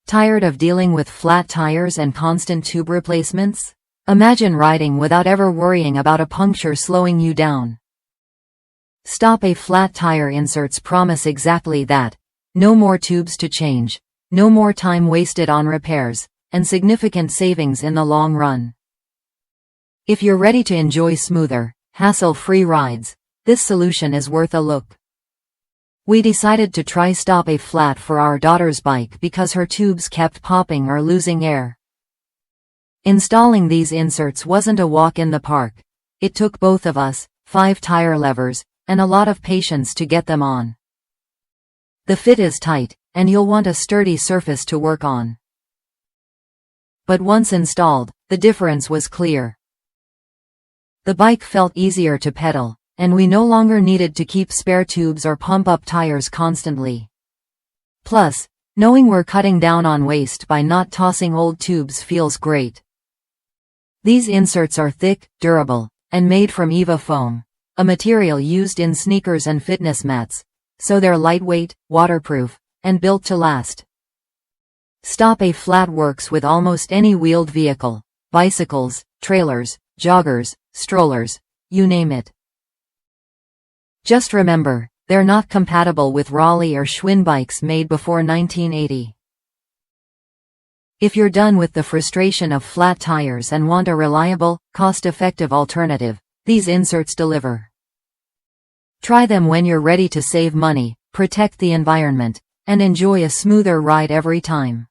Tired of dealing with flat tires and constant tube replacements? Imagine riding without ever worrying about a puncture slowing you down. StopAFlat tire inserts promise exactly that. No more tubes to change, no more time wasted on repairs, and significant savings in the long run. If you're ready to enjoy smoother, hassle-free rides, this solution is worth a look. We decided to try StopAFlat for our daughter's bike because her tubes kept popping or losing air. Installing these inserts wasn't a walk in the park. It took both of us, 5 tire levers, and a lot of patience to get them on. The fit is tight, and you'll want a sturdy surface to work on. But once installed, the difference was clear. The bike felt easier to pedal, and we no longer needed to keep spare tubes or pump up tires constantly. Plus, knowing we're cutting down on waste by not tossing old tubes feels great. These inserts are thick, durable, and made from EVA foam, a material used in sneakers and fitness mats, so they're lightweight, waterproof, and built to last. StopAFlat works with almost any wheeled vehicle: bicycles, trailers, joggers, strollers, you name it. Just remember, they're not compatible with Raleigh or Schwinn bikes made before 1980. If you're done with the frustration of flat tires and want a reliable, cost-effective alternative, these inserts deliver. Try them when you're ready to save money, protect the environment, and enjoy a smoother ride every time.